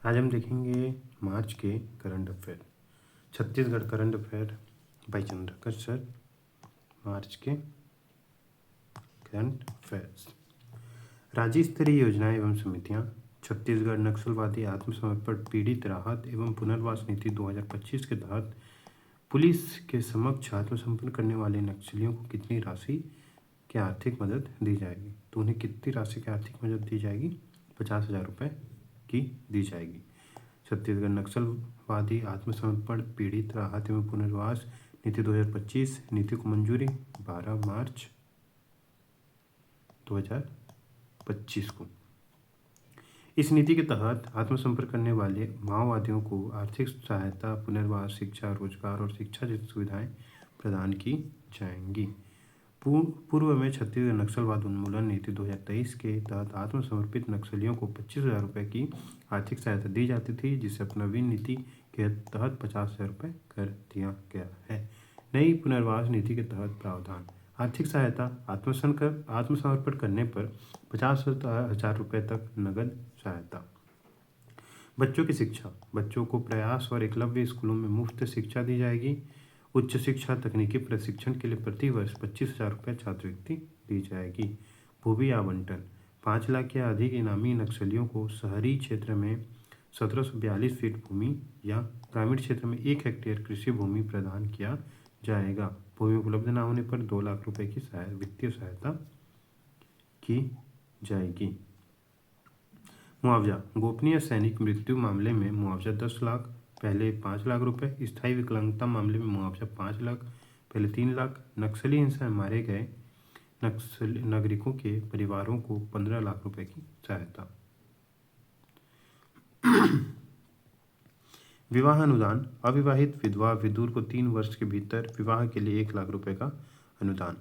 आज हम देखेंगे मार्च के current affair. Chhattisgarh current affair by Chandrakar sir. March के करंट अफेयर्स। राज्य स्तरीय योजनाएं एवं समितियां। छत्तीसगढ़ नक्सलवादी आत्मसमर्पण पीड़ित राहत एवं पुनर्वास नीति 2025 के तहत पुलिस के समक्ष आत्मसमर्पण करने वाले नक्सलियों को कितनी राशि की आर्थिक मदद दी जाएगी। तो उन्हें कितनी राशि की आर्थिक मदद दी जाएगी? 50,000 रुपये की दी जाएगी। छत्तीसगढ़ नक्सलवादी आत्मसमर्पण पीड़ित राहत एवं पुनर्वास नीति 2025 नीति को मंजूरी 12 मार्च 2025 को। इस नीति के तहत आत्मसमर्पण करने वाले माओवादियों को आर्थिक सहायता, पुनर्वास, शिक्षा, रोजगार और शिक्षा जैसी सुविधाएं प्रदान की जाएंगी। पूर्व में छत्तीसगढ़ नक्सलवाद उन्मूलन नीति 2023 के तहत आत्मसमर्पित नक्सलियों को 25,000 रुपये की आर्थिक सहायता दी जाती थी, जिसे अब नवीन नीति के तहत 50,000 रुपये कर दिया गया है। नई पुनर्वास नीति के तहत प्रावधान। आर्थिक सहायता आत्मसमर्पण करने पर 50,000 रुपये तक नगद सहायता। बच्चों की शिक्षा। बच्चों को प्रयास और एकलव्य स्कूलों में मुफ्त शिक्षा दी जाएगी। उच्च शिक्षा तकनीकी प्रशिक्षण के लिए प्रति वर्ष 25,000 रुपये छात्रवृत्ति दी जाएगी। भूमि आवंटन। 5 लाख या अधिक इनामी नक्सलियों को शहरी क्षेत्र में 1742 फीट भूमि या ग्रामीण क्षेत्र में 1 हेक्टेयर कृषि भूमि प्रदान किया जाएगा। भूमि उपलब्ध न होने पर 2 लाख रुपये की वित्तीय सहायता की जाएगी। मुआवजा। गोपनीय सैनिक मृत्यु मामले में मुआवजा 10 लाख, पहले 5 लाख रुपए। स्थायी विकलांगता मामले में मुआवजा 5 लाख, पहले 3 लाख। नक्सली हिंसा में मारे गए नागरिकों के परिवारों को 15 लाख रुपए की सहायता। विवाह अनुदान। अविवाहित विधवा विधुर को 3 वर्ष के भीतर विवाह के लिए 1 लाख रुपए का अनुदान।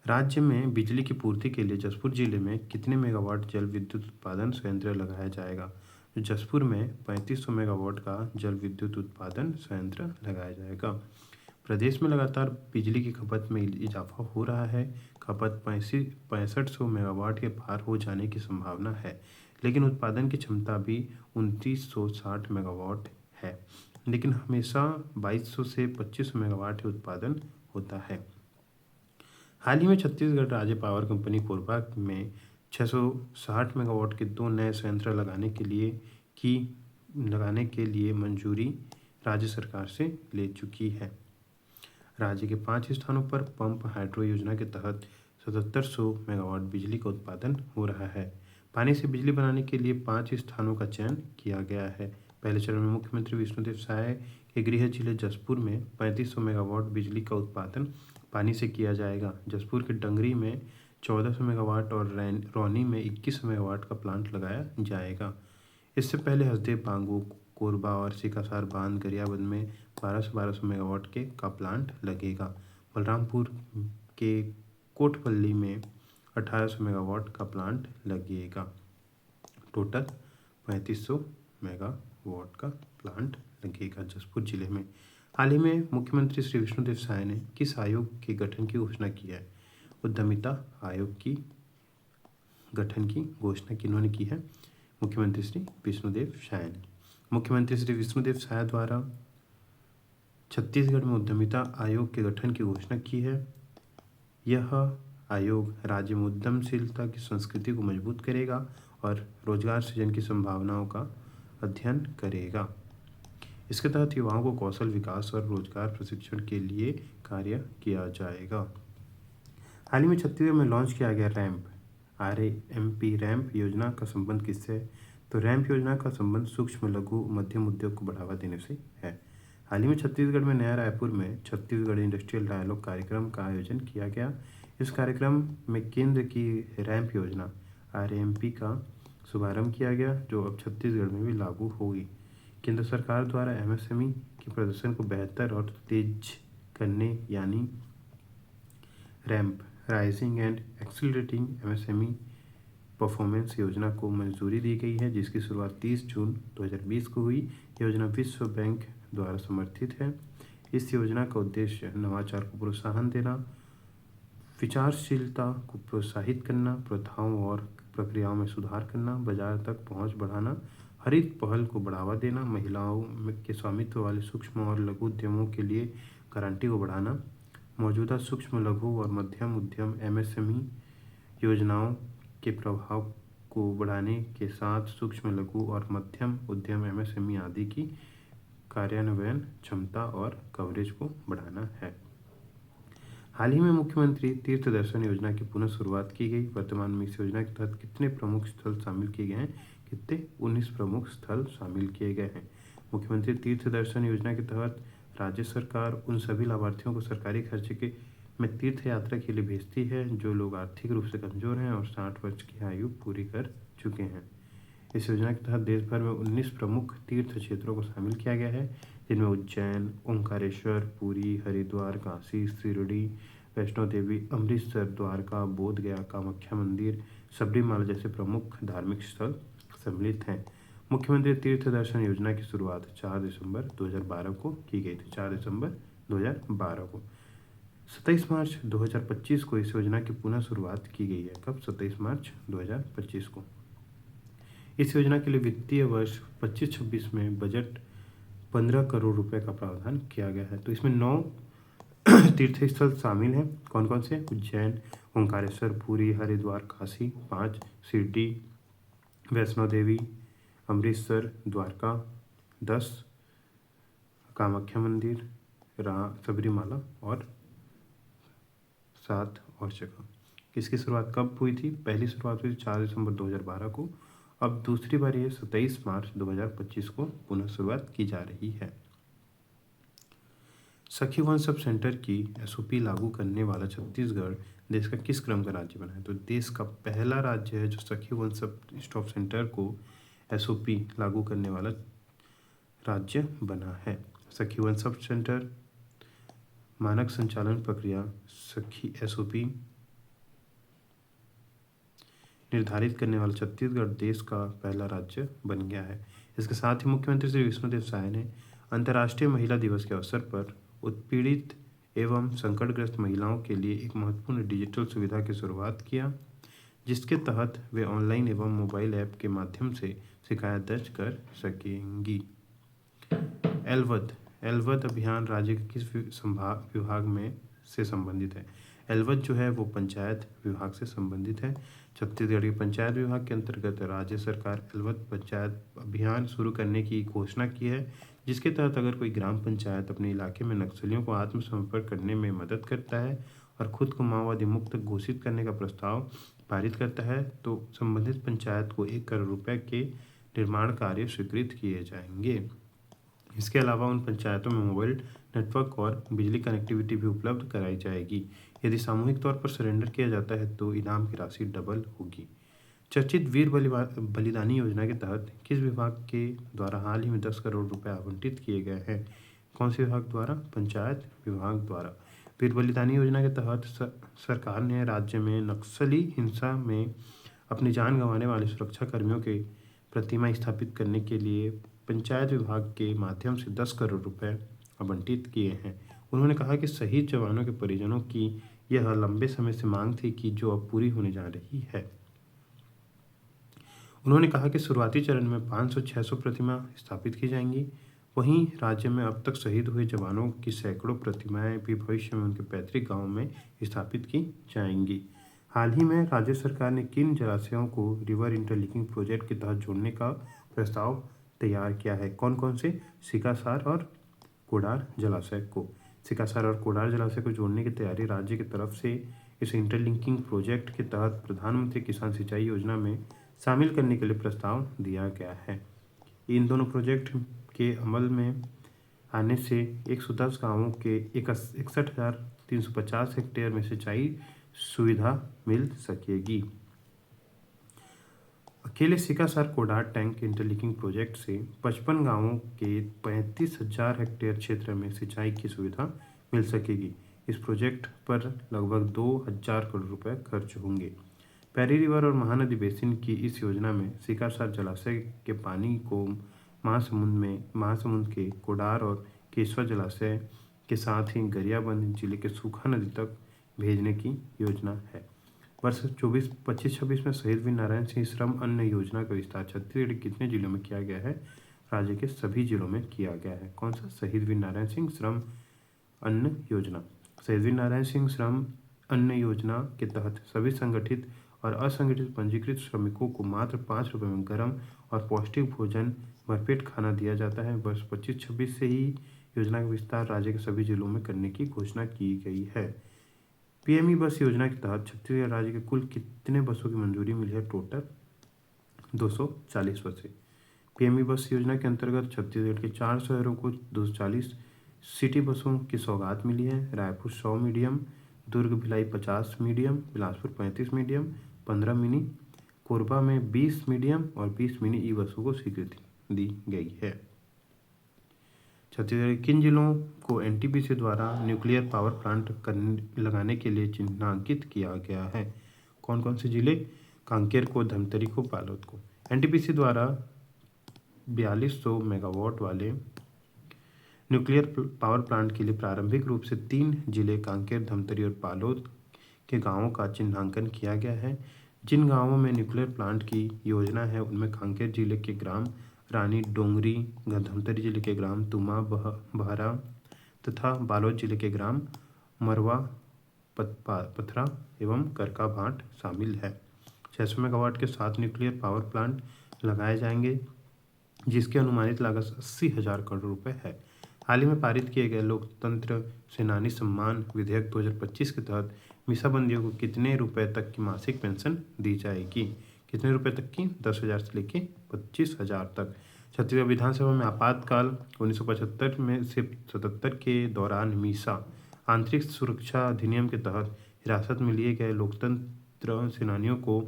राज्य में बिजली की पूर्ति के लिए जशपुर जिले में कितने मेगावाट जल विद्युत उत्पादन संयंत्र लगाया जाएगा? जशपुर में 3500 मेगावाट का जल विद्युत उत्पादन संयंत्र लगाया जाएगा। प्रदेश में लगातार बिजली की खपत में इजाफा हो रहा है। खपत 6500 मेगावाट के पार हो जाने की संभावना है, लेकिन उत्पादन की क्षमता भी 2960 मेगावाट है। लेकिन हमेशा 2200 से 2500 मेगावाट ही उत्पादन होता है। हाल ही में छत्तीसगढ़ राज्य पावर कंपनी कोरबा में 660 मेगावाट के 2 नए संयंत्र लगाने के लिए मंजूरी राज्य सरकार से ले चुकी है। राज्य के 5 स्थानों पर पंप हाइड्रो योजना के तहत 7700 मेगावाट बिजली का उत्पादन हो रहा है। पानी से बिजली बनाने के लिए 5 स्थानों का चयन किया गया है। पहले चरण में मुख्यमंत्री विष्णुदेव साय के गृह जिले जशपुर में 3500 मेगावाट बिजली का उत्पादन पानी से किया जाएगा। जशपुर के डंगरी में 1400 मेगावाट और रौनी में 2100 मेगावाट का प्लांट लगाया जाएगा। इससे पहले हसदेव, बांगू, कोरबा और सिकासार बांध गरियाबंद में 1200 मेगावाट का प्लांट लगेगा। बलरामपुर के कोटपल्ली में 1800 मेगावाट का प्लांट लगेगा। टोटल 3500 मेगावाट का प्लांट लगेगा जशपुर जिले में। हाल ही में मुख्यमंत्री श्री विष्णुदेव साय ने किस आयोग के गठन की घोषणा की है? उद्यमिता आयोग की गठन की घोषणा किन्होंने की है? मुख्यमंत्री श्री विष्णुदेव साय ने। मुख्यमंत्री श्री विष्णुदेव साय द्वारा छत्तीसगढ़ में उद्यमिता आयोग के गठन की घोषणा की है। यह आयोग राज्य में उद्यमशीलता की संस्कृति को मजबूत करेगा और रोजगार सृजन की संभावनाओं का अध्ययन करेगा। इसके तहत युवाओं को कौशल विकास और रोजगार प्रशिक्षण के लिए कार्य किया जाएगा। हाल ही में छत्तीसगढ़ में लॉन्च किया गया रैंप RAMP रैंप योजना का संबंध किससे है? तो रैंप योजना का संबंध सूक्ष्म, लघु, मध्यम उद्योग को बढ़ावा देने से है। हाल ही में छत्तीसगढ़ में नया रायपुर में छत्तीसगढ़ इंडस्ट्रियल डायलॉग कार्यक्रम का आयोजन किया गया। इस कार्यक्रम में केंद्र की रैंप योजना RAMP का शुभारंभ किया गया, जो अब छत्तीसगढ़ में भी लागू होगी। केंद्र सरकार द्वारा MSME के प्रदर्शन को बेहतर और तेज करने यानी ramp rising and accelerating MSME performance योजना को मंजूरी दी गई है, जिसकी शुरुआत 30 जून 2020 को हुई। योजना विश्व बैंक द्वारा समर्थित है। इस योजना का उद्देश्य नवाचार को प्रोत्साहन देना, विचारशीलता को प्रोत्साहित करना, प्रथाओं और प्रक्रियाओं में सुधार करना, बाजार तक पहुंच बढ़ाना, हरित पहल को बढ़ावा देना, महिलाओं के स्वामित्व वाले सूक्ष्म और लघु उद्यमों के लिए गारंटी को बढ़ाना, मौजूदा सूक्ष्म लघु और मध्यम उद्यम एमएसएमई योजनाओं के प्रभाव को बढ़ाने के साथ सूक्ष्म लघु और मध्यम उद्यम एमएसएमई आदि की कार्यान्वयन क्षमता और कवरेज को बढ़ाना है। हाल ही में मुख्यमंत्री तीर्थ दर्शन योजना की पुनः शुरुआत की गई। वर्तमान में इस योजना के तहत कितने प्रमुख स्थल शामिल किए गए हैं? कितने? 19 प्रमुख स्थल शामिल किए गए हैं। मुख्यमंत्री तीर्थ दर्शन योजना के तहत राज्य सरकार उन सभी लाभार्थियों को सरकारी खर्चे में तीर्थ यात्रा के लिए भेजती है जो लोग आर्थिक रूप से कमजोर हैं और 60 वर्ष की आयु पूरी कर चुके हैं। इस योजना के तहत देश भर में 19 प्रमुख तीर्थ क्षेत्रों को शामिल किया गया है, जिनमें उज्जैन, ओंकारेश्वर, पुरी, हरिद्वार, काशी, शिरडी, वैष्णो देवी, अमृतसर, द्वारका, बोध गया, कामाख्या मंदिर, सबरीमाला जैसे प्रमुख धार्मिक स्थल सम्मिलित हैं। मुख्यमंत्री तीर्थ दर्शन योजना की शुरुआत 4 दिसंबर 2012 को की गई थी। 4 दिसंबर 2012 को 27 मार्च 2025 को इस योजना की पुनः शुरुआत की गई है। कब? 27 मार्च 2025 को। इस योजना के लिए वित्तीय वर्ष 25-26 में बजट 15 करोड़ रुपए का प्रावधान किया गया है। तो इसमें 9 तीर्थ स्थल शामिल हैं। कौन कौन से? उज्जैन, ओंकारेश्वर, पुरी, हरिद्वार, काशी। 5 शिरडी, वैष्णो देवी, अमृतसर, द्वारका। 10 कामाख्या मंदिर, सबरीमाला। और 7 और जगह। इसकी शुरुआत कब हुई थी? पहली शुरुआत हुई 4 दिसंबर 2012 को। अब दूसरी बार ये 27 मार्च 2025 को पुनः शुरुआत की जा रही है। सखी वन सब सेंटर की एसओपी लागू करने वाला छत्तीसगढ़ देश का किस क्रम का राज्य बना है? तो देश का पहला राज्य है जो सखी वन सब स्टॉप सेंटर को एसओपी लागू करने वाला राज्य बना है। सखी वन सब सेंटर मानक संचालन प्रक्रिया सखी एसओपी निर्धारित करने वाला छत्तीसगढ़ देश का पहला राज्य बन गया है। इसके साथ ही मुख्यमंत्री श्री विष्णुदेव साय ने अंतर्राष्ट्रीय महिला दिवस के अवसर पर उत्पीड़ित एवं संकटग्रस्त महिलाओं के लिए एक महत्वपूर्ण डिजिटल सुविधा की शुरुआत किया, जिसके तहत वे ऑनलाइन एवं मोबाइल ऐप के माध्यम से शिकायत दर्ज कर सकेंगी। एलवद अभियान राज्य के किस विभाग में से संबंधित है? एलवद जो है वो पंचायत विभाग से संबंधित है। छत्तीसगढ़ के पंचायत विभाग के अंतर्गत राज्य सरकार एलवद पंचायत अभियान शुरू करने की घोषणा की है, जिसके तहत अगर कोई ग्राम पंचायत अपने इलाके में नक्सलियों को आत्मसमर्पण करने में मदद करता है और खुद को माओवादी मुक्त घोषित करने का प्रस्ताव पारित करता है तो संबंधित पंचायत को 1 करोड़ रुपए के निर्माण कार्य स्वीकृत किए जाएंगे। इसके अलावा उन पंचायतों में मोबाइल नेटवर्क और बिजली कनेक्टिविटी भी उपलब्ध कराई जाएगी। यदि सामूहिक तौर पर सरेंडर किया जाता है तो इनाम की राशि डबल होगी। चर्चित वीर बलिदानी योजना के तहत किस विभाग के द्वारा हाल ही में 10 करोड़ रुपए आवंटित किए गए हैं? कौन से विभाग द्वारा? पंचायत विभाग द्वारा। वीर बलिदानी योजना के तहत सरकार ने राज्य में नक्सली हिंसा में अपनी जान गंवाने वाले सुरक्षा कर्मियों के प्रतिमा स्थापित करने के लिए पंचायत विभाग के माध्यम से 10 करोड़ रुपए आवंटित किए हैं। उन्होंने कहा कि शहीद जवानों के परिजनों की यह लंबे समय से मांग थी कि जो अब पूरी होने जा रही है। उन्होंने कहा कि शुरुआती चरण में 500-600 प्रतिमा स्थापित की जाएंगी। वहीं राज्य में अब तक शहीद हुए जवानों की सैकड़ों प्रतिमाएं भी भविष्य में उनके पैतृक गांव में स्थापित की जाएंगी। हाल ही में राज्य सरकार ने किन जलाशयों को रिवर इंटरलिंकिंग प्रोजेक्ट के तहत जोड़ने का प्रस्ताव तैयार किया है? कौन कौन से? सिकासार और कोडार जलाशय को। सिकासार और कोडार जलाशय को जोड़ने की तैयारी राज्य की तरफ से इस इंटरलिंकिंग प्रोजेक्ट के तहत प्रधानमंत्री किसान सिंचाई योजना में शामिल करने के लिए प्रस्ताव दिया गया है। इन दोनों प्रोजेक्ट के अमल में आने से 110 गांवों के 61,350 हेक्टेयर में सिंचाई सुविधा मिल सकेगी। अकेले Sikasar Kodar tank interlinking project से 55 गांवों के 35,000 हेक्टेयर क्षेत्र में सिंचाई की सुविधा मिल सकेगी। इस प्रोजेक्ट पर लगभग 2,000 करोड़ रुपए खर्च होंगे। पैरी रिवर और महानदी बेसिन की इस योजना में सिकासार जलाशय के पानी को महासमुंद के कोडार और केशवा जलाशय के साथ ही गरियाबंद जिले के सूखा नदी तक भेजने की योजना है। वर्ष 25-26 में शहीद वीर नारायण सिंह श्रम अन्न योजना का विस्तार छत्तीसगढ़ के कितने जिलों में किया गया है? राज्य के सभी जिलों में किया गया है। कौन सा? शहीद वीर नारायण सिंह श्रम अन्न योजना। शहीद वीर नारायण सिंह श्रम अन्न योजना के तहत सभी संगठित और असंगठित पंजीकृत श्रमिकों को मात्र 5 रुपये में गर्म और पौष्टिक भोजन भरपेट खाना दिया जाता है। वर्ष 25-26 से ही योजना का विस्तार राज्य के सभी जिलों में करने की घोषणा की गई है। पीएमई बस योजना के तहत छत्तीसगढ़ राज्य के कुल कितने बसों की मंजूरी मिली है? टोटल 240 बसें। पीएमई बस योजना के अंतर्गत छत्तीसगढ़ के 4 शहरों को 240 सिटी बसों की सौगात मिली है। Raipur 100 medium, Durg Bhilai 50 medium, Bilaspur 35 medium, 15 mini, Korba में 20 मीडियम और 20 मिनी ई बसों को स्वीकृति दी गई है। छत्तीसगढ़ के किन जिलों को एनटीपीसी द्वारा न्यूक्लियर पावर प्लांट लगाने के लिए चिन्हांकित किया गया है? कौन कौन से जिले? कांकेर को, धमतरी को, बालोद को। एनटीपीसी द्वारा 4200 मेगावाट वाले न्यूक्लियर पावर प्लांट के लिए प्रारंभिक रूप से 3 जिले कांकेर, धमतरी और बालोद के गांवों का चिन्हांकन किया गया है। जिन गांवों में न्यूक्लियर प्लांट की योजना है उनमें कांकेर जिले के ग्राम रानी डोंगरी, धमतरी जिले के ग्राम तुमा बहरा तथा बालोद जिले के ग्राम मरवा पथरा एवं करका भाट शामिल है। 600 मेगावाट के 7 न्यूक्लियर पावर प्लांट लगाए जाएंगे जिसकी अनुमानित लागत 80,000 करोड़ रुपए है। हाल ही में पारित किए गए लोकतंत्र सेनानी सम्मान विधेयक 2025 के तहत मीसाबंदियों को कितने रुपए तक की मासिक पेंशन दी जाएगी? कितने रुपए तक की? 10,000 से लेकर 25,000 तक। छत्तीसगढ़ विधानसभा में आपातकाल 1975 में से 77 के दौरान मीसा आंतरिक सुरक्षा अधिनियम के तहत हिरासत में लिए गए लोकतंत्र सेनानियों को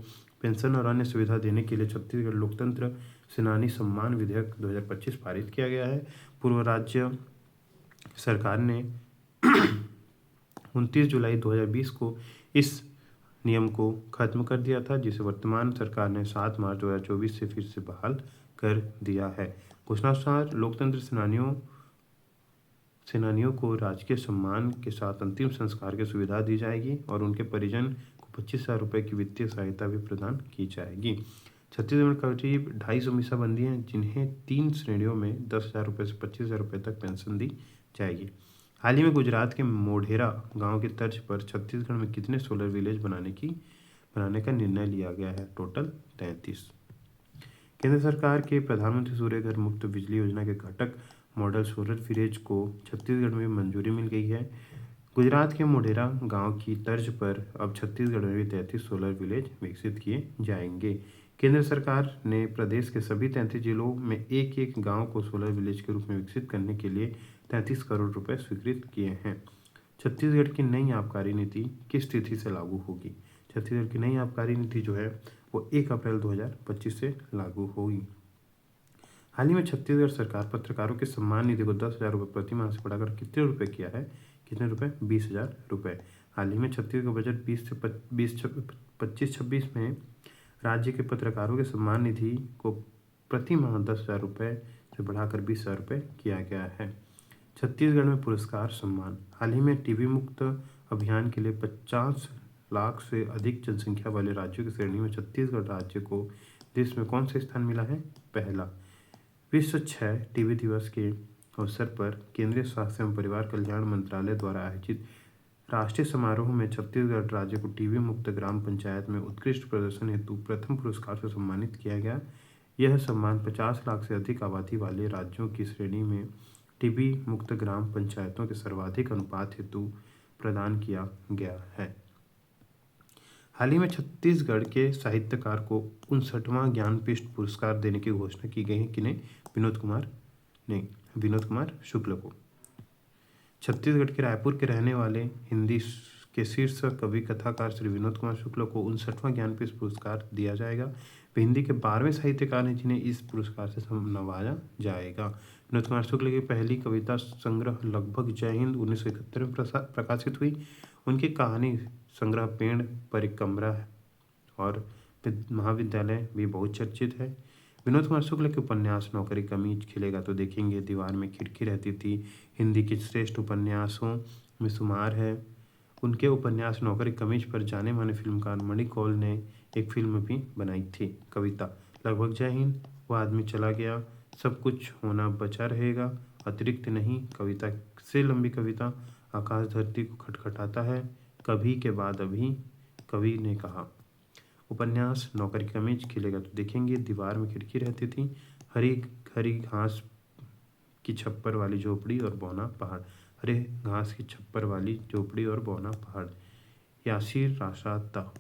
पेंशन और अन्य सुविधा देने के लिए छत्तीसगढ़ लोकतंत्र सेनानी सम्मान विधेयक 2025 पारित किया गया है। पूर्व राज्य सरकार ने 29 जुलाई 2020 को इस नियम को खत्म कर दिया था, जिसे वर्तमान सरकार ने 7 मार्च 2024 से फिर से बहाल कर दिया है। घोषणानुसार लोकतंत्र सेनानियों को राजकीय सम्मान के साथ अंतिम संस्कार की सुविधा दी जाएगी और उनके परिजन को 25,000 रुपये की वित्तीय सहायता भी प्रदान की जाएगी। छत्तीसगढ़ में करीब 250 मीसाबंदी हैं जिन्हें 3 श्रेणियों में 10,000 रुपये से 25,000 रुपये तक पेंशन दी जाएगी। हाल ही में गुजरात के मोढेरा गांव की तर्ज पर छत्तीसगढ़ में कितने सोलर विलेज बनाने का निर्णय लिया गया है? टोटल 33। केंद्र सरकार के प्रधानमंत्री सूर्य घर मुफ्त बिजली योजना के घटक मॉडल सोलर विलेज को छत्तीसगढ़ में मंजूरी मिल गई है। गुजरात के मोढेरा गांव की तर्ज पर अब छत्तीसगढ़ में भी 33 सोलर विलेज विकसित किए जाएंगे। केंद्र सरकार ने प्रदेश के सभी 33 जिलों में एक एक गांव को सोलर विलेज के रूप में विकसित करने के लिए 33 करोड़ रुपए स्वीकृत किए हैं। छत्तीसगढ़ की नई आबकारी नीति किस तिथि से लागू होगी? छत्तीसगढ़ की नई आबकारी नीति जो है वो 1 अप्रैल 2025 से लागू होगी। हाल ही में छत्तीसगढ़ सरकार पत्रकारों के सम्मान निधि को 10,000 रुपये प्रति माह से बढ़ाकर कितने रुपये किया है? कितने रुपये? 20,000 रुपये। हाल ही में छत्तीसगढ़ बजट 25-26 में राज्य के पत्रकारों के सम्मान निधि को प्रति माह 10,000 रुपये से बढ़ाकर 20,000 रुपये किया गया है। छत्तीसगढ़ में पुरस्कार सम्मान। हाल ही में टीबी मुक्त अभियान के लिए 50 लाख से अधिक जनसंख्या वाले राज्यों की श्रेणी में छत्तीसगढ़ राज्य को देश में कौन सा स्थान मिला है? पहला। विश्व क्षय टीबी दिवस के अवसर पर केंद्रीय स्वास्थ्य एवं परिवार कल्याण मंत्रालय द्वारा आयोजित राष्ट्रीय समारोह में छत्तीसगढ़ राज्य को टीबी मुक्त ग्राम पंचायत में उत्कृष्ट प्रदर्शन हेतु प्रथम पुरस्कार से सम्मानित किया गया। यह सम्मान 50 लाख से अधिक आबादी वाले राज्यों की श्रेणी में टीबी मुक्त ग्राम पंचायतों के सर्वाधिक अनुपात हेतु प्रदान किया गया है। हाल ही में छत्तीसगढ़ के साहित्यकार को 59वां ज्ञानपीठ पुरस्कार देने की घोषणा की गई है। किन्हें? विनोद कुमार शुक्ल को। छत्तीसगढ़ के रायपुर के रहने वाले हिंदी के शीर्ष कवि कथाकार श्री विनोद कुमार शुक्ल को 59वां ज्ञानपीठ पुरस्कार दिया जाएगा। वे हिंदी के 12वें साहित्यकार हैं जिन्हें इस पुरस्कार से नवाजा जाएगा। विनोद कुमार शुक्ल की पहली कविता संग्रह लगभग जय हिंद 1971 में प्रकाशित हुई। उनकी कहानी संग्रह पेड़ परिक्रमरा और महाविद्यालय भी बहुत चर्चित है। विनोद कुमार शुक्ल के उपन्यास नौकरी कमीज, खिलेगा तो देखेंगे, दीवार में खिड़की रहती थी, हिंदी के श्रेष्ठ उपन्यासों में शुमार है। उनके उपन्यास नौकरी कमीज पर जाने माने फिल्मकार मणि कौल ने एक फिल्म भी बनाई थी। कविता लगभग जय हिंद, वो आदमी चला गया, सब कुछ होना बचा रहेगा, अतिरिक्त नहीं। कविता से लंबी कविता आकाश धरती को खटखटाता है, कभी के बाद अभी, कवि ने कहा। उपन्यास नौकरी कमीज खिलेगा तो देखेंगे, दीवार में खिड़की रहती थी, हरी हरी घास की छप्पर वाली झोपड़ी और बौना पहाड़, हरे घास की छप्पर वाली झोपड़ी और बौना पहाड़। यासिर राशाता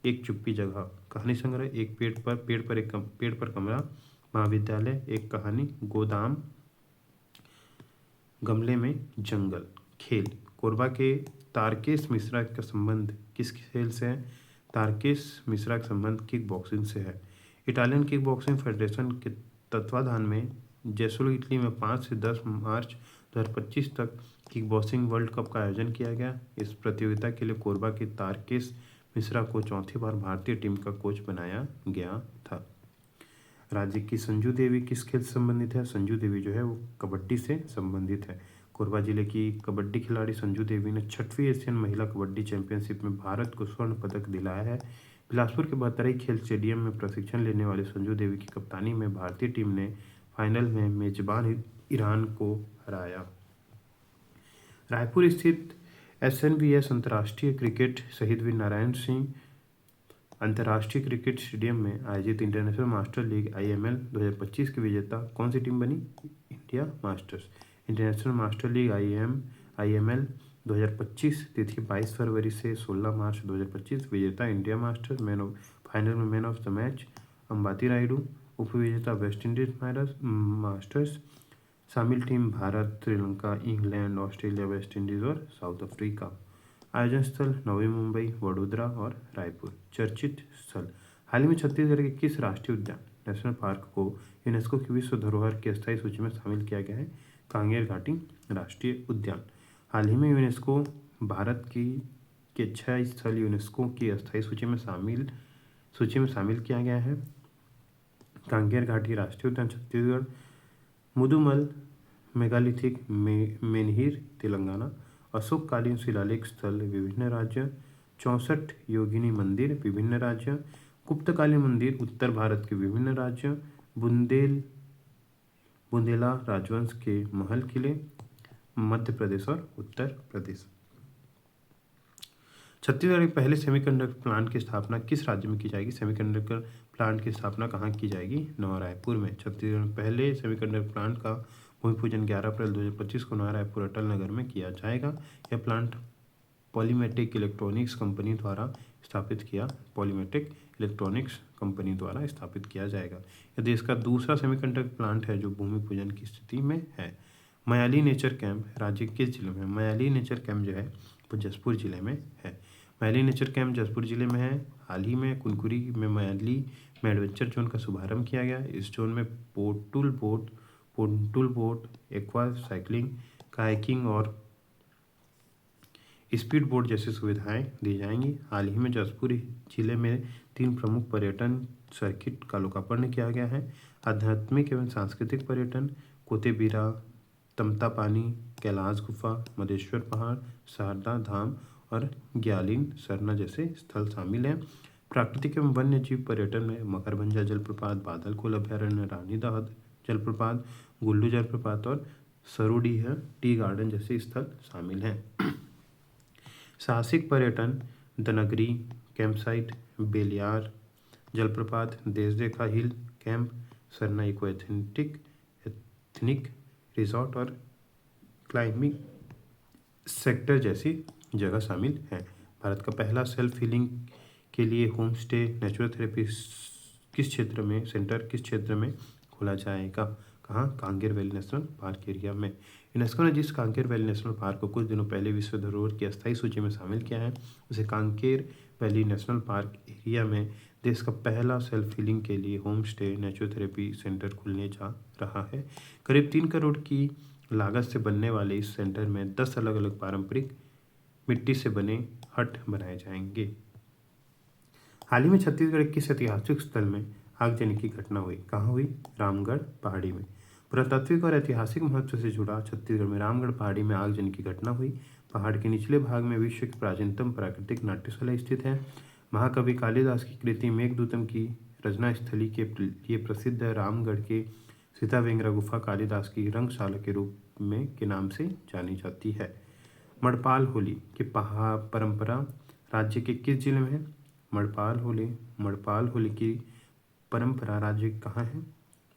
एक चुप्पी जगह, कहानी संग्रह एक पेड़ पर कमरा, महाविद्यालय एक कहानी, गोदाम, गमले में जंगल। खेल कोरबा के तारकेश मिश्रा का संबंध किस खेल से है? तारकेश मिश्रा का संबंध किक बॉक्सिंग से है। इटालियन किक बॉक्सिंग फेडरेशन के तत्वाधान में जेसुलो इटली में 5 से 10 मार्च 2025 तक किक बॉक्सिंग वर्ल्ड कप का आयोजन किया गया। इस प्रतियोगिता के लिए कोरबा के तारकेश मिश्रा को चौथी बार भारतीय टीम का कोच बनाया गया था। राज्य की संजू देवी किस खेल से संबंधित है? संजू देवी जो है वो कबड्डी से संबंधित है। कोरबा जिले की कबड्डी खिलाड़ी संजू देवी ने 6वीं एशियन महिला कबड्डी चैंपियनशिप में भारत को स्वर्ण पदक दिलाया है। बिलासपुर के बहतराई खेल स्टेडियम में प्रशिक्षण लेने वाले संजू देवी की कप्तानी में भारतीय टीम ने फाइनल में मेजबान ईरान को हराया। रायपुर स्थित SNVS अंतर्राष्ट्रीय क्रिकेट शहीद वीर नारायण सिंह अंतर्राष्ट्रीय क्रिकेट स्टेडियम में आयोजित इंटरनेशनल मास्टर लीग IML 2025 की विजेता कौन सी टीम बनी? India masters. International master league IML 2025 तिथि 22 फरवरी से 16 मार्च 2025। विजेता इंडिया मास्टर्स, फाइनल में man of the match Ambati Rayudu. उपविजेता वेस्ट इंडीज मास्टर्स। शामिल team Bharat, Sri Lanka, England, Australia, West Indies और साउथ अफ्रीका। आयोजन स्थल नवी मुंबई, वडोदरा और रायपुर। चर्चित स्थल हाल ही में छत्तीसगढ़ के किस राष्ट्रीय उद्यान नेशनल पार्क को यूनेस्को की विश्व धरोहर की अस्थायी सूची में शामिल किया गया है? कांगेर घाटी राष्ट्रीय उद्यान। हाल ही में यूनेस्को भारत के 6 स्थल यूनेस्को की अस्थायी सूची में शामिल किया गया है। कांगेर घाटी राष्ट्रीय उद्यान छत्तीसगढ़, मुदुमल मेगालिथिक मेनहिर तेलंगाना, अशोककालीन शिलालेख स्थल विभिन्न राज्य, 64 योगिनी मंदिर विभिन्न राज्य, गुप्तकालीन मंदिर उत्तर भारत के विभिन्न राज्य, बुंदेला राजवंश के महल किले मध्य प्रदेश और उत्तर प्रदेश। छत्तीसगढ़ के पहले सेमीकंडक्टर प्लांट की स्थापना किस राज्य में की जाएगी? सेमीकंडक्टर प्लांट की स्थापना कहाँ की जाएगी? नवा रायपुर में। छत्तीसगढ़ में पहले सेमीकंडक्टर प्लांट का भूमि पूजन 11 अप्रैल 2025 को नवा रायपुर अटल नगर में किया जाएगा। यह प्लांट पॉलीमेटिक इलेक्ट्रॉनिक्स कंपनी द्वारा स्थापित किया जाएगा। यह देश का दूसरा सेमीकंडक्टर प्लांट है जो भूमि पूजन की स्थिति में है। मयाली नेचर कैंप राज्य के किस जिले में? मयाली नेचर कैंप जो है वो जसपुर जिले में है। मयाली नेचर कैंप जसपुर जिले में है। हाल ही में कुनकुरी में मयाली में एडवेंचर जोन का शुभारंभ किया गया। इस जोन में पोंटूल बोट, एक्वा साइकिलिंग, कायाकिंग और स्पीड बोट जैसी सुविधाएं दी जाएंगी। हाल ही में जसपुर जिले में 3 प्रमुख पर्यटन सर्किट का लोकार्पण किया गया है। आध्यात्मिक एवं सांस्कृतिक पर्यटन कोतेबीरा, तमतापानी, कैलाश गुफा, मधेश्वर पहाड़, शारदा धाम और ग्यालिन सरना जैसे स्थल शामिल हैं। प्राकृतिक एवं वन्य जीव पर्यटन में मकरभंजा जलप्रपात, बादलकोल अभयारण्य, रानीदह जलप्रपात, गुल्लू जलप्रपात और सरोडीह टी गार्डन जैसे स्थल शामिल हैं। साहसिक पर्यटन दनगरी कैंपसाइट, बेलियार जलप्रपात, Desh Dekha hill camp, Sarna eco ethnic resort और क्लाइंबिंग सेक्टर जैसी जगह शामिल हैं। भारत का पहला सेल्फ हीलिंग के लिए होम स्टे नेचुरोथेरेपी किस क्षेत्र में खोला जाएगा? कहाँ? Kanger valley national park area में। यूनेस्को ने जिस कांकेर वैली नेशनल पार्क को कुछ दिनों पहले विश्व धरोहर की अस्थायी सूची में शामिल किया है, उसे Kanker valley national park area में देश का पहला सेल्फ हीलिंग के लिए होम स्टे नेचुरोथेरेपी सेंटर खुलने जा रहा है। करीब 3 करोड़ की लागत से बनने वाले इस सेंटर में 10 अलग अलग पारंपरिक मिट्टी से बने हट बनाए जाएंगे। हाल ही में छत्तीसगढ़ किस ऐतिहासिक स्थल में आगजनी की घटना हुई? कहाँ हुई? रामगढ़ पहाड़ी में। पुरातात्विक और ऐतिहासिक महत्व से जुड़ा छत्तीसगढ़ में रामगढ़ पहाड़ी में आगजनी की घटना हुई। पहाड़ के निचले भाग में विश्व की प्राचीनतम प्राकृतिक नाट्यशाला स्थित है। महाकवि कालिदास की कृति मेघदूतम की रचना स्थली के लिए प्रसिद्ध है। रामगढ़ के सीतावेंगरा गुफा कालिदास की रंगशाला के रूप में के नाम से जानी जाती है। मड़पाल होली की परंपरा राज्य के किस जिले में है? मड़पाल होली की परंपरा राज्य कहाँ है?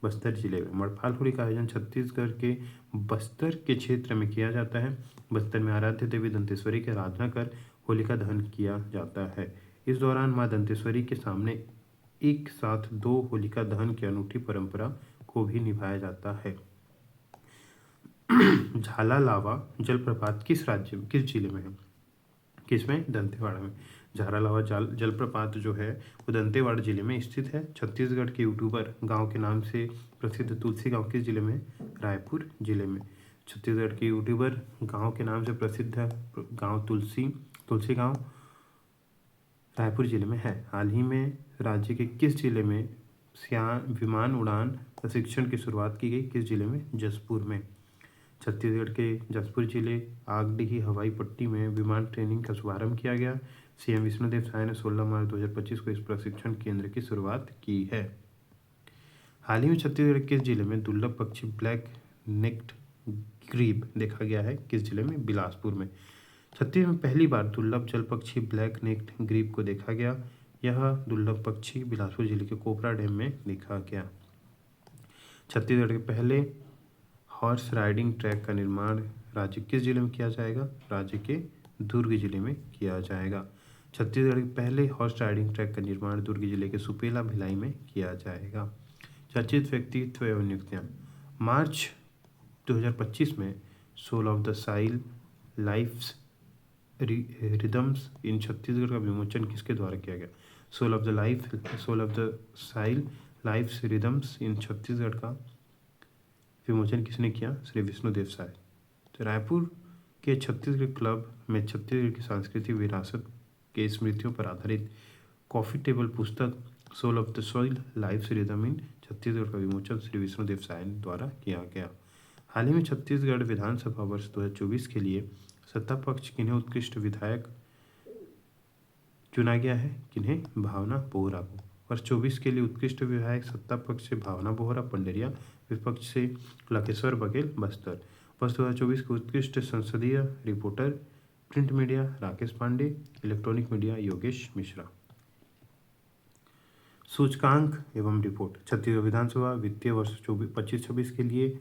बस्तर जिले में। मड़पाल होली का आयोजन छत्तीसगढ़ के बस्तर के क्षेत्र में किया जाता है। बस्तर में आराध्य देवी दंतेश्वरी की आराधना कर होलिका दहन किया जाता है। इस दौरान मां दंतेश्वरी के सामने एक साथ 2 होलिका दहन की अनूठी परंपरा को भी निभाया जाता है। झालालावा जलप्रपात किस जिले में है? किसमें? दंतेवाड़ा में। झालालावा जलप्रपात जो है वो दंतेवाड़ा जिले में स्थित है। छत्तीसगढ़ के यूट्यूबर गांव के नाम से प्रसिद्ध तुलसी गांव किस जिले में? रायपुर जिले में। छत्तीसगढ़ के यूट्यूबर गांव के नाम से प्रसिद्ध गांव तुलसी गांव रायपुर जिले में है। हाल ही में राज्य के किस जिले में विमान उड़ान प्रशिक्षण की शुरुआत की गई? किस जिले में? जसपुर में। छत्तीसगढ़ के जसपुर जिले आगडीही हवाई पट्टी में विमान ट्रेनिंग का शुभारंभ किया गया। सीएम विष्णुदेव साय ने 16 मार्च 2025 को इस प्रशिक्षण केंद्र की शुरुआत की है। हाल ही में छत्तीसगढ़ के किस जिले में दुर्लभ पक्षी ब्लैक नेक्ड ग्रीब देखा गया है? किस जिले में? बिलासपुर में। छत्तीसगढ़ में पहली बार दुर्लभ जल पक्षी ब्लैक नेक्ड ग्रीब को देखा गया। यह दुर्लभ पक्षी बिलासपुर जिले के कोपरा डैम में देखा गया। छत्तीसगढ़ के पहले हॉर्स राइडिंग ट्रैक का निर्माण राज्य किस जिले में किया जाएगा? राज्य के दुर्ग जिले में किया जाएगा। छत्तीसगढ़ के पहले हॉर्स राइडिंग ट्रैक का निर्माण दुर्ग जिले के सुपेला भिलाई में किया जाएगा। चर्चित व्यक्तित्व एवं नियुक्तियाँ। मार्च 2025 में soul of the soil life's rhythms in Chhattisgarh का विमोचन किसके द्वारा किया गया? Soul of the soil life's rhythms in Chhattisgarh का विमोचन किसने किया? श्री विष्णुदेव साय। तो रायपुर के छत्तीसगढ़ क्लब में छत्तीसगढ़ की सांस्कृतिक विरासत के स्मृतियों पर आधारित कॉफी टेबल पुस्तक soul of the soil life's rhythm in Chhattisgarh का विमोचन श्री विष्णुदेव साय द्वारा किया गया। हाल ही में छत्तीसगढ़ विधानसभा वर्ष 2024 के लिए सत्ता पक्ष किन्हें उत्कृष्ट विधायक चुना गया है? किन्हें? भावना बोहरा को। वर्ष 24 के लिए उत्कृष्ट विधायक सत्ता पक्ष से भावना बोहरा पंडरिया, विपक्ष से लकेश्वर बघेल बस्तर। वर्ष 2024 के उत्कृष्ट संसदीय reporter print media Rakesh Pandey, electronic media Yogesh Mishra. सूचकांक एवं रिपोर्ट। छत्तीसगढ़ विधानसभा वित्तीय वर्ष 25-26 के लिए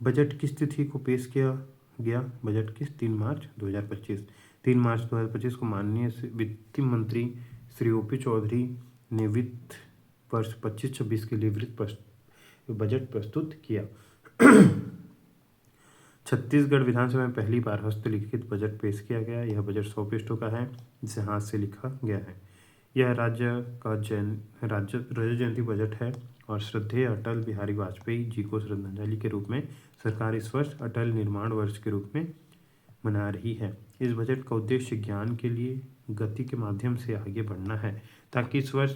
बजट किस तिथि को पेश किया गया? बजट किस? 3 मार्च 2025। 3 मार्च 2025 को माननीय वित्त मंत्री श्री ओपी चौधरी ने वित्त वर्ष 25-26 के लिए बजट प्रस्तुत किया। छत्तीसगढ़ विधानसभा में पहली बार हस्तलिखित बजट पेश किया गया। यह बजट 100 पृष्ठों का है जिसे हाथ से लिखा गया है। यह राज्य जयंती बजट है और श्रद्धेय अटल बिहारी वाजपेयी जी को श्रद्धांजलि के रूप में सरकार इस वर्ष अटल निर्माण वर्ष के रूप में मना रही है। इस बजट का उद्देश्य ज्ञान के लिए गति के माध्यम से आगे बढ़ना है ताकि इस वर्ष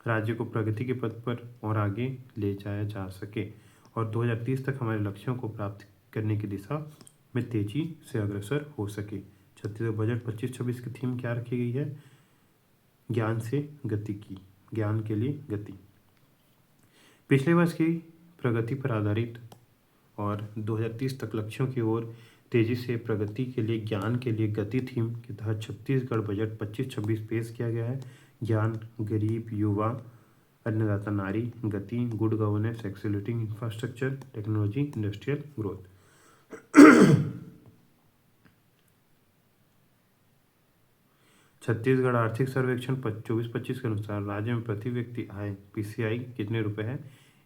राज्य को प्रगति के पथ पर और आगे ले जाया जा सके और 2030 तक हमारे लक्ष्यों को प्राप्त करने की दिशा में तेजी से अग्रसर हो सके। छत्तीसगढ़ बजट 25-26 की थीम क्या रखी गई है? ज्ञान से गति की, ज्ञान के लिए गति। पिछले वर्ष की प्रगति पर आधारित और 2030 तक लक्ष्यों की ओर तेजी से प्रगति के लिए ज्ञान के लिए गति थीम के तहत छत्तीसगढ़ बजट 25-26 पेश किया गया है। ज्ञान, गरीब, युवा, अन्नदाता नारी, गति, good governance, accelerating infrastructure, technology, industrial growth. Chhattisgarh आर्थिक सर्वेक्षण 24-25 के अनुसार राज्य में प्रति व्यक्ति आय पीसीआई कितने रुपए है?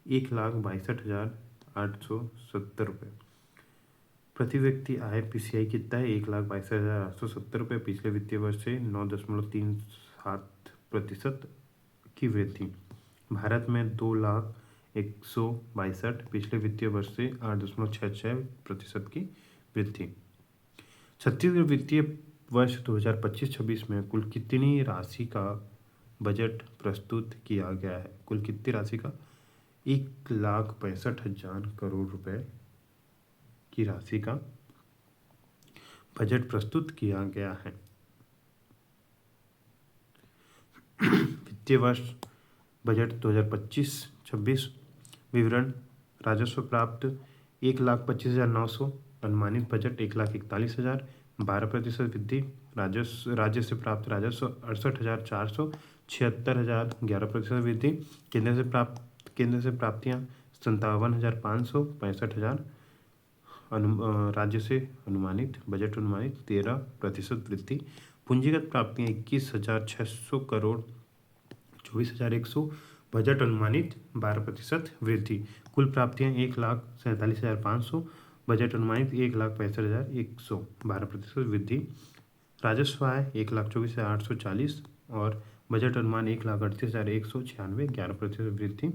1,62,870 रुपये। प्रति व्यक्ति आय पीसीआई कितना है? 1,62,870 रुपये। पिछले वित्तीय वर्ष से 9.37% की वृद्धि। भारत में 2,01,62, पिछले वित्तीय वर्ष से 8.66% की वृद्धि। छत्तीसगढ़ वित्तीय वर्ष 2025-26 में कुल कितनी राशि का बजट प्रस्तुत किया गया है? कुल कितनी राशि का? 1,65,000 करोड़ रुपए की राशि का बजट प्रस्तुत किया गया है। वित्तीय वर्ष बजट 2025-26 विवरण। राजस्व प्राप्त 1,25,900, अनुमानित बजट 1,41,000, 12% वृद्धि। राज्य से प्राप्त राजस्व 68,400, 76,000, 11% वृद्धि। केंद्र से प्राप्तियां 57,500, 65,000। राज्य से अनुमानित बजट अनुमानित 13% वृद्धि। पूंजीगत प्राप्तियां 21,600 करोड़, 24,100, बजट अनुमानित 12% वृद्धि। कुल प्राप्तियां 1,47,500, बजट अनुमानित 1,65,100, 12% वृद्धि। राजस्व आय 1,24,840 और बजट अनुमान 1,38,196, 11% वृद्धि।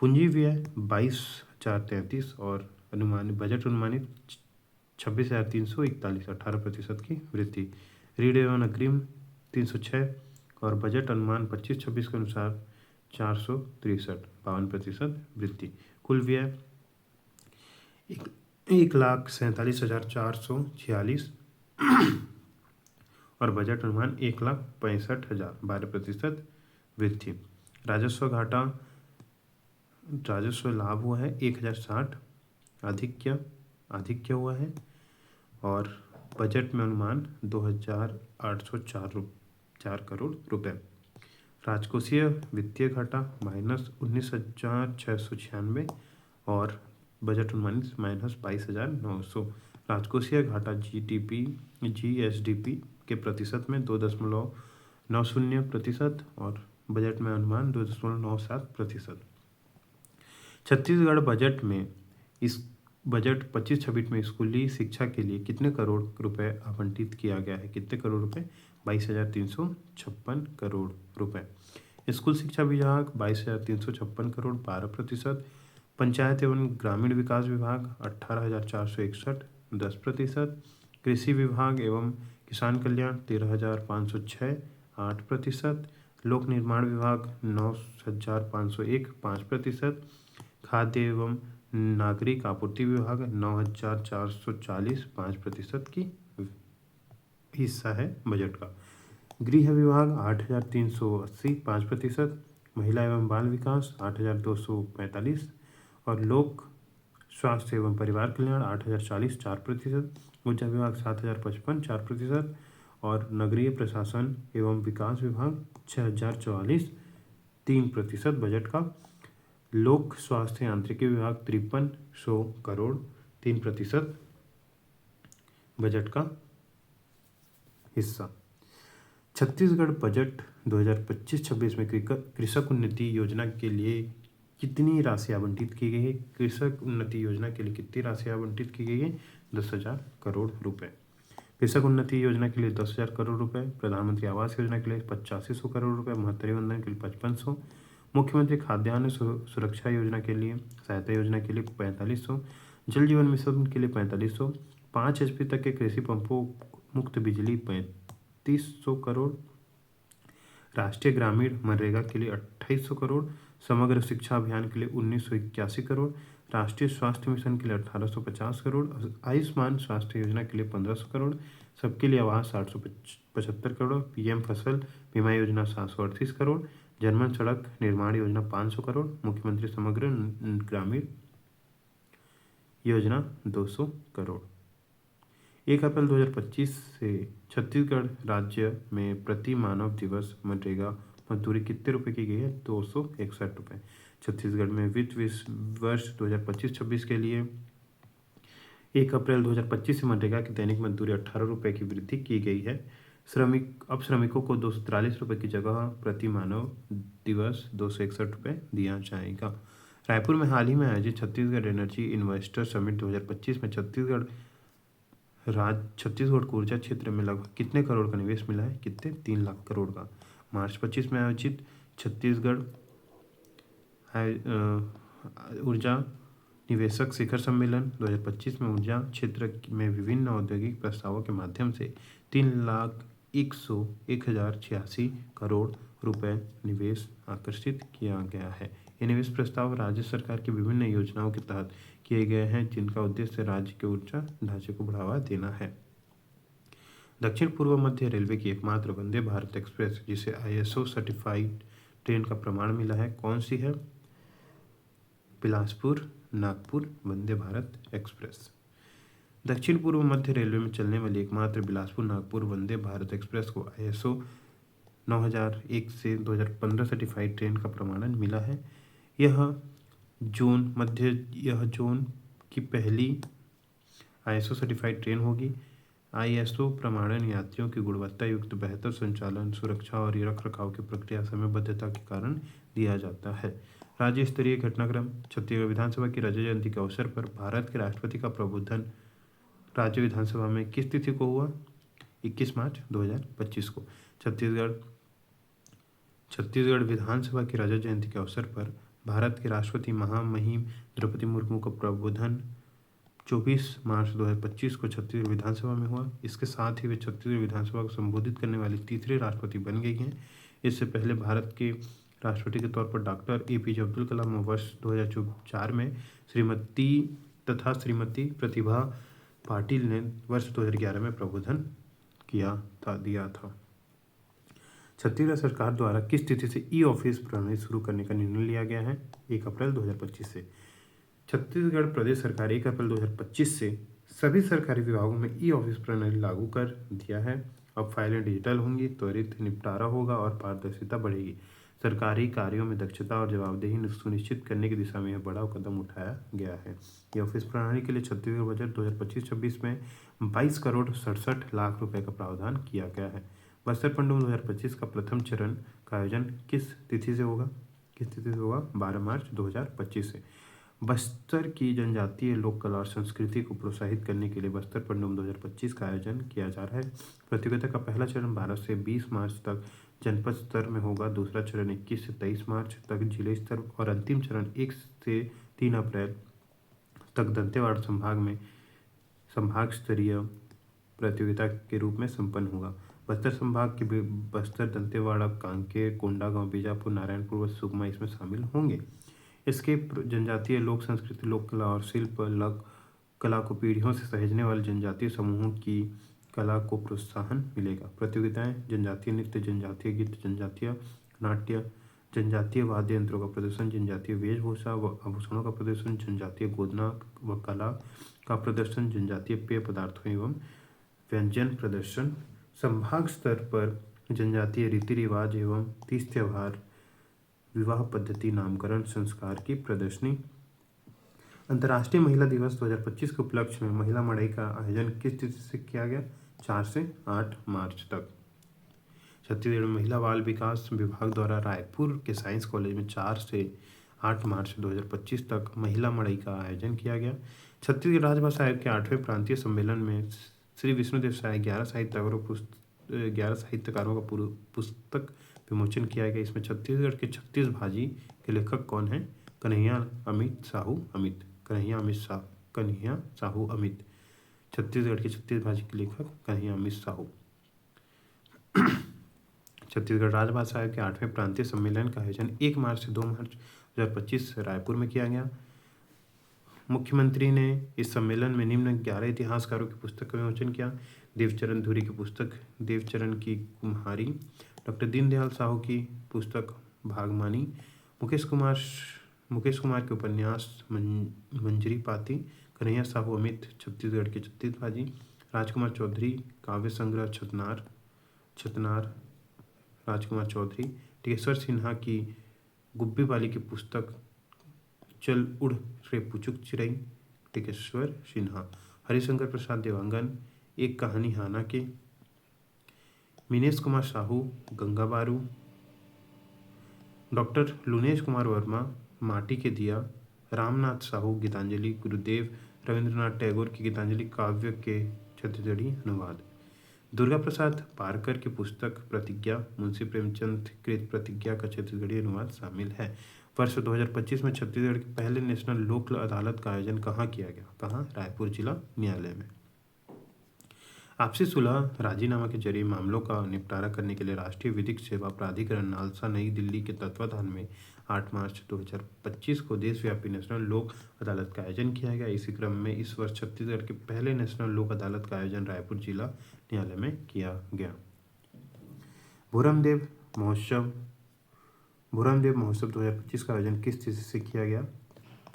पूंजी व्यय 22,033 और बजट अनुमानित 26,341, 18% की वृद्धि। ऋण एवं अग्रिम 306 और बजट अनुमान 25-26 के अनुसार 463, 52% वृद्धि। कुल व्यय 1,47,446 और बजट अनुमान 1,65,000, 12% वृद्धि। राजस्व लाभ हुआ है 1,060, आधिक्य हुआ है और बजट में अनुमान 2,804 करोड़ रुपए। राजकोषीय वित्तीय घाटा -19,696 और बजट अनुमानित -22,900। राजकोषीय घाटा जीएसडीपी के प्रतिशत में 2.90% और बजट में अनुमान 2.97%। छत्तीसगढ़ बजट 25-26 में स्कूली शिक्षा के लिए कितने करोड़ रुपए आवंटित किया गया है? कितने करोड़ रुपए? 22,356 करोड़ रुपए। स्कूल शिक्षा विभाग 22,356 करोड़, 12%। पंचायत एवं ग्रामीण विकास विभाग 18,461, 10%। कृषि विभाग एवं किसान कल्याण 13,506, 8%। लोक निर्माण विभाग 9,501, 5%। खाद्य एवं नागरिक आपूर्ति विभाग 9,440, 5% की हिस्सा है बजट का। गृह विभाग 8,380, 5%। महिला एवं बाल विकास 8,245 और लोक स्वास्थ्य एवं परिवार कल्याण 8,040, 4%। ऊर्जा विभाग 7,055, 4% और नगरीय प्रशासन एवं विकास विभाग 6,044, 3% बजट का। लोक स्वास्थ्य यांत्रिकी विभाग 5300 करोड़, 3% बजट का हिस्सा। छत्तीसगढ़ बजट 2025-26 में कृषक उन्नति योजना के लिए कितनी राशि आवंटित की गई है? कृषक उन्नति योजना के लिए कितनी राशि आवंटित की गई है? 10,000 करोड़ रुपए। कृषक उन्नति योजना के लिए 10,000 करोड़ रुपए। प्रधानमंत्री आवास योजना के लिए 8500 करोड़ रुपए। महत्वरी वंदन के लिए 5500। मुख्यमंत्री खाद्यान्न सुरक्षा योजना के लिए सहायता योजना के लिए 4500। जल जीवन मिशन के लिए 4500। 5 HP तक के कृषि पंपों मुक्त बिजली 3500 करोड़। राष्ट्रीय ग्रामीण मनरेगा के लिए 2800 करोड़। समग्र शिक्षा अभियान के लिए 1981 करोड़। राष्ट्रीय स्वास्थ्य मिशन के लिए 1850 करोड़। आयुष्मान स्वास्थ्य योजना के लिए 1500 करोड़। सबके लिए आवास 875 करोड़। PM फसल बीमा योजना 738 करोड़। जनमन सड़क निर्माण योजना 500 करोड़। मुख्यमंत्री समग्र ग्रामीण योजना 200 करोड़। 1 अप्रैल 2025 से छत्तीसगढ़ राज्य में प्रति मानव दिवस मनरेगा मजदूरी कितने रुपए की गई है? 261 रुपये। छत्तीसगढ़ में वित्त वर्ष 2025-26 के लिए 1 अप्रैल 2025 से मनरेगा की दैनिक मजदूरी 18 रुपये की वृद्धि की गई है। श्रमिकों को 243 रुपये की जगह प्रति मानव दिवस 261 रुपये दिया जाएगा। रायपुर में हाल ही में आयोजित छत्तीसगढ़ एनर्जी इन्वेस्टर समिट 2025 में छत्तीसगढ़ को ऊर्जा क्षेत्र में लगभग कितने करोड़ का निवेश मिला है? कितने? 3 लाख करोड़ का। मार्च 25 में आयोजित छत्तीसगढ़ ऊर्जा निवेशक शिखर सम्मेलन 2025 में ऊर्जा क्षेत्र में विभिन्न औद्योगिक प्रस्तावों के माध्यम से 3,01,086 करोड़ रुपए निवेश आकर्षित किया गया है। ये निवेश प्रस्ताव राज्य सरकार की विभिन्न योजनाओं के तहत किए गए हैं, जिनका उद्देश्य राज्य के ऊर्जा ढांचे को बढ़ावा देना है। दक्षिण पूर्व मध्य रेलवे की एकमात्र वंदे भारत एक्सप्रेस जिसे ISO सर्टिफाइड ट्रेन का प्रमाण मिला है, कौन सी है? बिलासपुर नागपुर वंदे भारत एक्सप्रेस। दक्षिण पूर्व मध्य रेलवे में चलने वाली एकमात्र बिलासपुर नागपुर वंदे भारत एक्सप्रेस को ISO 9001 से 2015 सर्टिफाइड ट्रेन का प्रमाणन मिला है। यह जोन की पहली ISO सर्टिफाइड ट्रेन होगी। ISO प्रमाणन यात्रियों की गुणवत्ता युक्त बेहतर संचालन, सुरक्षा और रखरखाव की प्रक्रिया समयबद्धता के कारण दिया जाता है। राज्य स्तरीय घटनाक्रम। छत्तीसगढ़ विधानसभा की रजत जयंती के अवसर पर भारत के राष्ट्रपति का प्रबोधन राज्य विधानसभा में किस तिथि को हुआ? 21 मार्च 2025 को। छत्तीसगढ़ विधानसभा की रजत जयंती के अवसर पर भारत के राष्ट्रपति महामहिम द्रौपदी मुर्मू का प्रबोधन 24 मार्च 2025 को छत्तीसगढ़ विधानसभा में हुआ। इसके साथ ही वे छत्तीसगढ़ विधानसभा को संबोधित करने वाली तीसरे राष्ट्रपति बन गई हैं। इससे पहले भारत के राष्ट्रपति के तौर पर डॉक्टर APJ अब्दुल कलाम वर्ष 2004 में श्रीमती प्रतिभा पाटिल ने वर्ष 2011 में प्रबोधन दिया था। छत्तीसगढ़ सरकार द्वारा किस तिथि से ई-ऑफिस प्रणाली शुरू करने का निर्णय लिया गया है? 1 अप्रैल 2025 से। छत्तीसगढ़ प्रदेश सरकार 1 अप्रैल 2025 से सभी सरकारी विभागों में ई-ऑफिस प्रणाली लागू कर दिया है। अब फाइलें डिजिटल होंगी, त्वरित निपटारा होगा और पारदर्शिता बढ़ेगी। सरकारी कार्यों में दक्षता और जवाबदेही सुनिश्चित करने की दिशा में यह बड़ा कदम उठाया गया है। ई ऑफिस प्रणाली के लिए छत्तीसगढ़ बजट 2025-26 में 22 करोड़ 67 लाख रुपए का प्रावधान किया गया है। बस्तर पंडुम 2025 का प्रथम चरण का आयोजन किस तिथि से होगा? 12 मार्च 2025 से। बस्तर की जनजातीय लोक कला और संस्कृति को प्रोत्साहित करने के लिए बस्तर पंडुम 2025 का आयोजन किया जा रहा है। प्रतियोगिता का पहला चरण 12 से 20 मार्च तक जनपद स्तर में होगा। दूसरा चरण 21 से 23 मार्च तक जिले स्तर और अंतिम चरण 1 से 3 अप्रैल तक दंतेवाड़ा संभाग में संभाग स्तरीय प्रतियोगिता के रूप में संपन्न होगा। बस्तर संभाग के बस्तर, दंतेवाड़ा, कांकेर, कोंडागांव, बीजापुर, नारायणपुर व सुकमा इसमें शामिल होंगे। इसके जनजातीय लोक संस्कृति, लोक कला और शिल्प कला को पीढ़ियों से सहेजने वाले जनजातीय समूहों की कला को प्रोत्साहन मिलेगा। प्रतियोगिताएं जनजातीय नृत्य, जनजातीय गीत, जनजातीय नाट्य, जनजातीय वाद्य यंत्रों का प्रदर्शन, जनजातीय वेशभूषा व आभूषणों का प्रदर्शन, जनजातीय गोदना व कला का प्रदर्शन, जनजातीय पेय पदार्थों एवं व्यंजन प्रदर्शन। संभाग स्तर पर जनजातीय रीति रिवाज एवं तीज त्योहार, विवाह पद्धति, नामकरण संस्कार की प्रदर्शनी। अंतर्राष्ट्रीय महिला दिवस 2025 के उपलक्ष्य में महिला मड़ई का आयोजन किस तिथि से किया गया? 4 से 8 मार्च तक। छत्तीसगढ़ महिला बाल विकास विभाग द्वारा रायपुर के साइंस कॉलेज में 4 से 8 मार्च 2025 तक महिला मड़ई का आयोजन किया गया। छत्तीसगढ़ राजभाषा आयोग के 8वें प्रांतीय सम्मेलन में श्री विष्णुदेव साय 11 साहित्यकारों का पुस्तक विमोचन किया गया। इसमें छत्तीसगढ़ के 36 भाजी के लेखक कौन हैं? कन्हैया साहू अमित। छत्तीसगढ़ के 36 भाजी के लेखक कन्हैया अमित साहू। छत्तीसगढ़ राजभाषा आयोग के 8वें प्रांतीय सम्मेलन का आयोजन 1 मार्च से 2 मार्च 2025 रायपुर में किया गया। मुख्यमंत्री ने इस सम्मेलन में निम्न 11 इतिहासकारों की पुस्तक का विमोचन किया। देवचरण धुरी की पुस्तक देवचरण की कुम्हारी, डॉक्टर दीनदयाल साहू की पुस्तक भागमानी, मुकेश कुमार के उपन्यास मंजरी पाती, कन्हैया साहू अमित छत्तीसगढ़ के 36 भाजी, राजकुमार चौधरी काव्य संग्रह छतनार राजकुमार चौधरी, टिकेश्वर सिन्हा की गुब्बी वाली की पुस्तक चल उड़ रे पुचुक चिरई, टिकेश्वर सिन्हा, हरिशंकर प्रसाद देवांगन एक कहानी हाना के, मिनेश कुमार साहू गंगा बारू, डॉक्टर लुनेश कुमार वर्मा माटी के दिया, रामनाथ साहू गीतांजलि, गुरुदेव रविंद्रनाथ टैगोर की गीतांजलि काव्य के छत्तीसगढ़ी अनुवाद, दुर्गा प्रसाद पारकर की पुस्तक प्रतिज्ञा, मुंशी प्रेमचंद कृत प्रतिज्ञा का छत्तीसगढ़ी अनुवाद शामिल है। वर्ष 2025 में छत्तीसगढ़ के पहले नेशनल लोक अदालत का आयोजन कहाँ किया गया? कहाँ? रायपुर जिला न्यायालय में। आपसी सुलह राजीनामा के जरिए मामलों का निपटारा करने के लिए राष्ट्रीय विधिक सेवा प्राधिकरण नालसा नई दिल्ली के तत्वाधान में 8 मार्च 2025 को देशव्यापी नेशनल लोक अदालत का आयोजन किया गया। इसी क्रम में इस वर्ष छत्तीसगढ़ के पहले नेशनल लोक अदालत का आयोजन रायपुर जिला न्यायालय में किया गया। भूरमदेव महोत्सव 2025 का आयोजन किस तिथि से किया गया?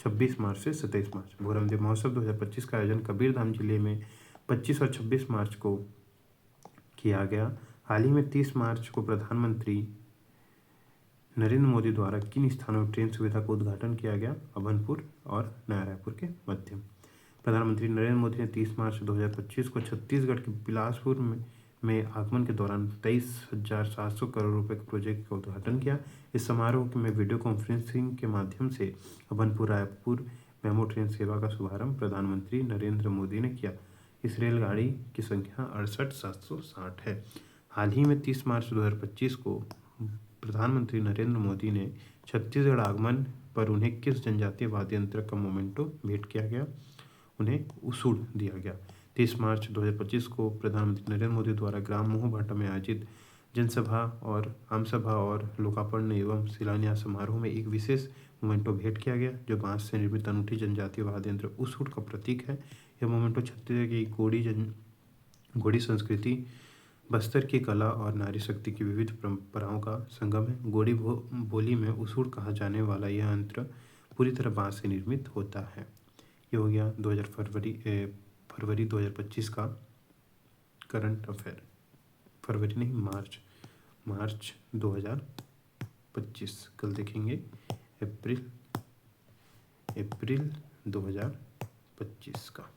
26 मार्च से 27 मार्च। भूरमदेव महोत्सव 2025 का आयोजन कबीरधाम जिले में 25 और 26 मार्च को किया गया। हाल ही में 30 मार्च को प्रधानमंत्री नरेंद्र मोदी द्वारा किन स्थानों में ट्रेन सुविधा का उद्घाटन किया गया? अभनपुर और नया रायपुर के मध्य। प्रधानमंत्री नरेंद्र मोदी ने 30 मार्च 2025 को छत्तीसगढ़ के बिलासपुर में आगमन के दौरान 23,700 करोड़ रुपए के प्रोजेक्ट का उद्घाटन किया। इस समारोह में वीडियो कॉन्फ्रेंसिंग के माध्यम से अभनपुर रायपुर मेमो ट्रेन सेवा का शुभारंभ प्रधानमंत्री नरेंद्र मोदी ने किया। इस रेलगाड़ी की संख्या 68,760 है। हाल ही में 30 मार्च 2025 को प्रधानमंत्री नरेंद्र मोदी ने छत्तीसगढ़ आगमन पर उन्हें किस जनजातीय वाद्य यंत्र का मोमेंटो भेंट किया गया? उन्हें उसूड़ दिया गया। 30 मार्च 2025 को प्रधानमंत्री नरेंद्र मोदी द्वारा ग्राम मोहभाटा में आयोजित जनसभा और आमसभा और लोकार्पण एवं शिलान्यास समारोह में एक विशेष मोमेंटो भेंट किया गया, जो बांस से निर्मित अनूठी जनजातीय वाद्य यंत्र उसूड़ का प्रतीक है। यह मोमेंटो छत्तीसगढ़ की गोड़ी संस्कृति, बस्तर की कला और नारी शक्ति की विविध परंपराओं का संगम है। गोड़ी बोली में उसूड़ कहा जाने वाला यह यंत्र पूरी तरह बांस से निर्मित होता है। ये हो गया फरवरी 2025 का करंट अफेयर। फरवरी नहीं, मार्च 2025। कल देखेंगे अप्रैल 2025 का।